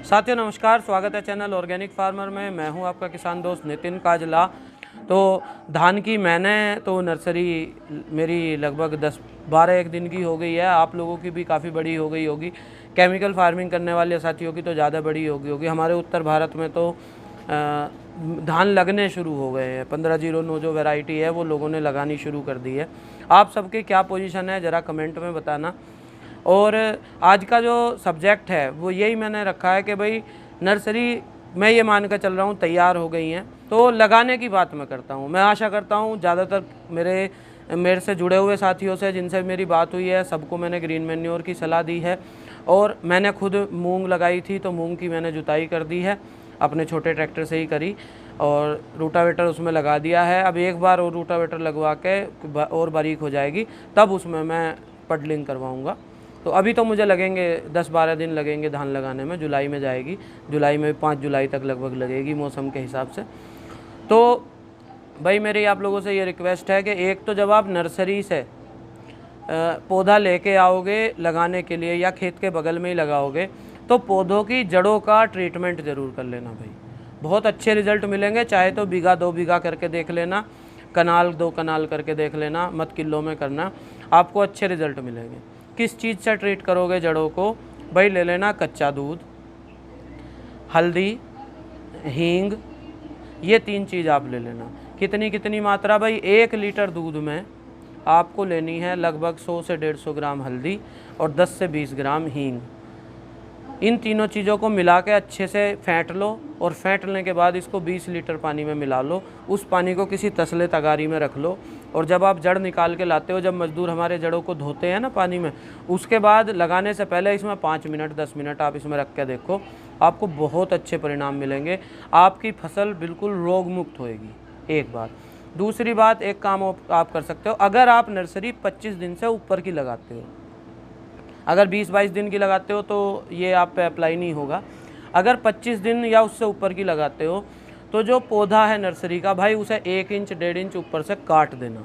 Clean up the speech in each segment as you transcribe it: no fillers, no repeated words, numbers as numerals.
साथियों नमस्कार, स्वागत है चैनल ऑर्गेनिक फार्मर में। मैं हूं आपका किसान दोस्त नितिन काजला। तो धान की मैंने तो नर्सरी मेरी लगभग 10-12 एक दिन की हो गई है। आप लोगों की भी काफ़ी बड़ी हो गई होगी। केमिकल फार्मिंग करने वाले साथियों की तो ज़्यादा बड़ी हो गई होगी। हमारे उत्तर भारत में तो धान लगने शुरू हो गए हैं। 1509 जो वैरायटी है वो लोगों ने लगानी शुरू कर दी है। आप सबकी क्या पोजीशन है ज़रा कमेंट में बताना। और आज का जो सब्जेक्ट है वो यही मैंने रखा है कि भाई नर्सरी मैं ये मान कर चल रहा हूँ तैयार हो गई हैं, तो लगाने की बात मैं करता हूँ। मैं आशा करता हूँ ज़्यादातर मेरे से जुड़े हुए साथियों से जिनसे मेरी बात हुई है सबको मैंने ग्रीन मैन्योर की सलाह दी है। और मैंने खुद मूंग लगाई थी तो मूंग की मैंने जुताई कर दी है, अपने छोटे ट्रैक्टर से ही करी और रूटावेटर उसमें लगा दिया है। अब एक बार और रूटावेटर लगवा के और बारीक हो जाएगी तब उसमें मैं पडलिंग करवाऊँगा। तो अभी तो मुझे लगेंगे 10-12 दिन लगेंगे धान लगाने में। जुलाई में जाएगी, जुलाई में 5 जुलाई तक लगभग लगेगी मौसम के हिसाब से। तो भाई मेरी आप लोगों से ये रिक्वेस्ट है कि एक तो जब आप नर्सरी से पौधा लेके आओगे लगाने के लिए या खेत के बगल में ही लगाओगे तो पौधों की जड़ों का ट्रीटमेंट ज़रूर कर लेना भाई। बहुत अच्छे रिज़ल्ट मिलेंगे। चाहे तो बीघा 2 बीघा करके देख लेना, कनाल 2 कनाल करके देख लेना, मत किलो में करना, आपको अच्छे रिज़ल्ट मिलेंगे। किस चीज़ से ट्रीट करोगे जड़ों को? भाई ले लेना कच्चा दूध, हल्दी, हींग, ये 3 चीज़ आप ले लेना। कितनी मात्रा? भाई 1 लीटर दूध में आपको लेनी है लगभग 100 से 150 ग्राम हल्दी और 10 से 20 ग्राम हींग। इन तीनों चीज़ों को मिला के अच्छे से फेंट लो और फेंटने के बाद इसको 20 लीटर पानी में मिला लो। उस पानी को किसी तसले तगारी में रख लो और जब आप जड़ निकाल के लाते हो, जब मज़दूर हमारे जड़ों को धोते हैं ना पानी में, उसके बाद लगाने से पहले इसमें 5 मिनट 10 मिनट आप इसमें रख के देखो, आपको बहुत अच्छे परिणाम मिलेंगे। आपकी फसल बिल्कुल रोग मुक्त होएगी। एक बात। दूसरी बात, एक काम आप कर सकते हो, अगर आप नर्सरी 25 दिन से ऊपर की लगाते हो, अगर 20-22 दिन की लगाते हो तो ये आप पे अप्लाई नहीं होगा। अगर 25 दिन या उससे ऊपर की लगाते हो तो जो पौधा है नर्सरी का भाई उसे 1 इंच 1.5 इंच ऊपर से काट देना।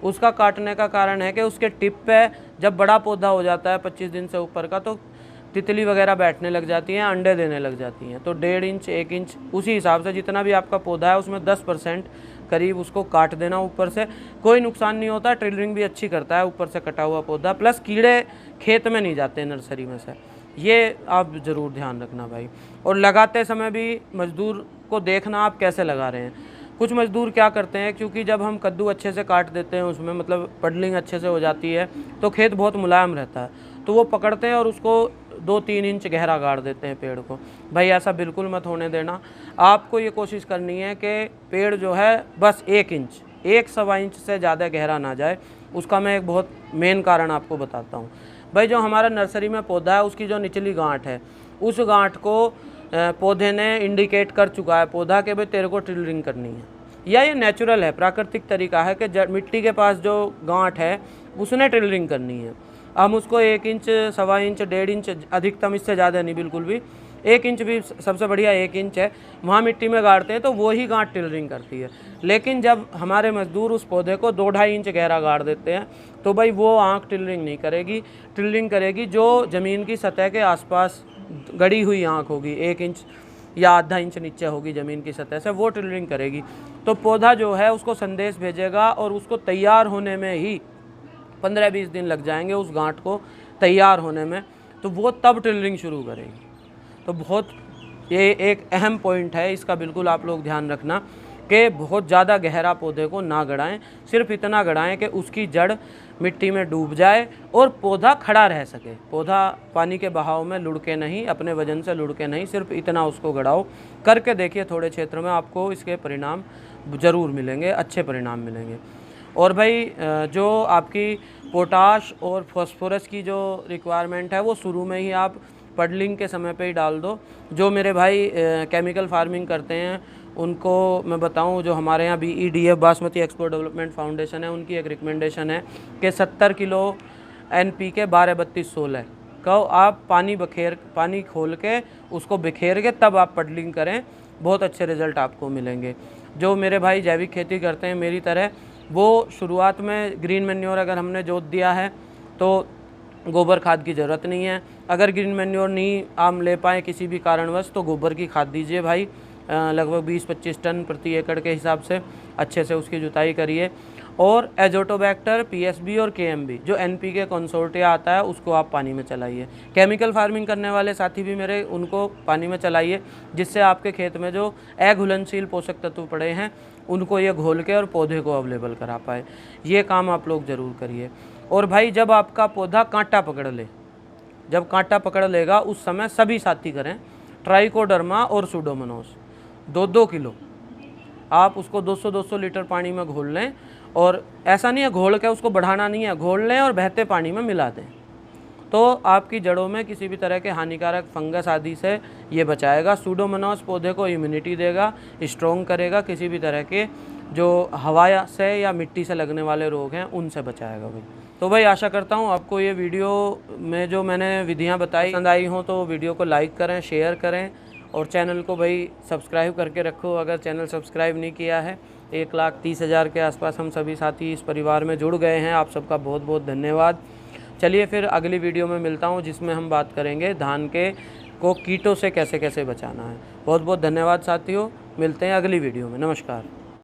उसका काटने का कारण है कि उसके टिप पे जब बड़ा पौधा हो जाता है 25 दिन से ऊपर का तो तितली वगैरह बैठने लग जाती हैं, अंडे देने लग जाती हैं। तो 1.5 इंच 1 इंच उसी हिसाब से जितना भी आपका पौधा है उसमें 10% करीब उसको काट देना ऊपर से। कोई नुकसान नहीं होता, ट्रिलरिंग भी अच्छी करता है ऊपर से कटा हुआ पौधा, प्लस कीड़े खेत में नहीं जाते नर्सरी में से। ये आप ज़रूर ध्यान रखना भाई। और लगाते समय भी मज़दूर को देखना आप कैसे लगा रहे हैं। कुछ मज़दूर क्या करते हैं, क्योंकि जब हम कद्दू अच्छे से काट देते हैं उसमें मतलब पडलिंग अच्छे से हो जाती है तो खेत बहुत मुलायम रहता है, तो वो पकड़ते हैं और उसको 2-3 इंच गहरा गाड़ देते हैं पेड़ को। भाई ऐसा बिल्कुल मत होने देना। आपको ये कोशिश करनी है कि पेड़ जो है बस 1 इंच 1-1.25 इंच से ज़्यादा गहरा ना जाए। उसका मैं एक बहुत मेन कारण आपको बताता हूँ। भाई जो हमारा नर्सरी में पौधा है उसकी जो निचली गांठ है, उस गांठ को पौधे ने इंडिकेट कर चुका है पौधा कि भाई तेरे को टिलरिंग करनी है। या ये नेचुरल है, प्राकृतिक तरीका है कि मिट्टी के पास जो गांठ है उसने टिलरिंग करनी है। हम उसको 1 इंच 1.25 इंच 1.5 इंच अधिकतम, इससे ज़्यादा नहीं, बिल्कुल भी 1 इंच भी सबसे बढ़िया 1 इंच है, वहाँ मिट्टी में गाड़ते हैं तो वो ही गांठ टिलरिंग करती है। लेकिन जब हमारे मज़दूर उस पौधे को 2-2.5 इंच गहरा गाड़ देते हैं तो भाई वो आँख टिलरिंग नहीं करेगी। टिलरिंग करेगी जो ज़मीन की सतह के आसपास गड़ी हुई आँख होगी, 1 इंच या आधा इंच नीचे होगी ज़मीन की सतह से, वो टिलरिंग करेगी। तो पौधा जो है उसको संदेश भेजेगा और उसको तैयार होने में ही 15-20 दिन लग जाएंगे उस गांठ को तैयार होने में, तो वो तब टिलरिंग शुरू करेगी। तो बहुत ये एक अहम पॉइंट है, इसका बिल्कुल आप लोग ध्यान रखना कि बहुत ज़्यादा गहरा पौधे को ना गड़ाएं, सिर्फ इतना गड़ाएं कि उसकी जड़ मिट्टी में डूब जाए और पौधा खड़ा रह सके। पौधा पानी के बहाव में लुढ़के नहीं, अपने वजन से लुढ़के नहीं, सिर्फ इतना उसको गड़ाओ। करके देखिए, थोड़े क्षेत्र में आपको इसके परिणाम ज़रूर मिलेंगे, अच्छे परिणाम मिलेंगे। और भाई जो आपकी पोटाश और फॉस्फोरस की जो रिक्वायरमेंट है वो शुरू में ही आप पडलिंग के समय पे ही डाल दो। जो मेरे भाई केमिकल फार्मिंग करते हैं उनको मैं बताऊं, जो हमारे यहाँ BEDF basmati export development foundation है, उनकी एक रिकमेंडेशन है कि 70 किलो NPK 12-32-16 का आप पानी खोल के उसको बिखेर के तब आप पडलिंग करें, बहुत अच्छे रिज़ल्ट आपको मिलेंगे। जो मेरे भाई जैविक खेती करते हैं मेरी तरह, वो शुरुआत में ग्रीन मैन्योर अगर हमने जोत दिया है तो गोबर खाद की ज़रूरत नहीं है। अगर ग्रीन मैन्योर नहीं आप ले पाएँ किसी भी कारणवश तो गोबर की खाद दीजिए भाई, लगभग 20-25 टन प्रति एकड़ के हिसाब से अच्छे से उसकी जुताई करिए। और एजोटोबैक्टर, पीएसबी और केएमबी जो एनपीके कंसोर्टिया आता है उसको आप पानी में चलाइए। केमिकल फार्मिंग करने वाले साथी भी मेरे उनको पानी में चलाइए, जिससे आपके खेत में जो अघुलनशील पोषक तत्व पड़े हैं उनको ये घोल के और पौधे को अवेलेबल करा पाए। ये काम आप लोग ज़रूर करिए। और भाई जब आपका पौधा कांटा पकड़ ले, जब कांटा पकड़ लेगा उस समय सभी साथी करें ट्राइकोडर्मा और सुडोमोनास 2-2 किलो आप उसको 200-200 लीटर पानी में घोल लें। और ऐसा नहीं है घोल के उसको बढ़ाना नहीं है, घोल लें और बहते पानी में मिला दें, तो आपकी जड़ों में किसी भी तरह के हानिकारक फंगस आदि से ये बचाएगा। सुडोमोनास पौधे को इम्यूनिटी देगा, स्ट्रॉन्ग करेगा, किसी भी तरह के जो हवा से या मिट्टी से लगने वाले रोग हैं उनसे बचाएगा भाई। तो भाई आशा करता हूँ आपको ये वीडियो में जो मैंने विधियाँ बताई पसंद आई हों, तो वीडियो को लाइक करें, शेयर करें और चैनल को भाई सब्सक्राइब करके रखो अगर चैनल सब्सक्राइब नहीं किया है। 1,30,000 के आसपास हम सभी साथी इस परिवार में जुड़ गए हैं, आप सबका बहुत बहुत धन्यवाद। चलिए फिर अगली वीडियो में मिलता हूँ जिसमें हम बात करेंगे धान के को कीटों से कैसे कैसे बचाना है। बहुत बहुत धन्यवाद साथियों, मिलते हैं अगली वीडियो में। नमस्कार।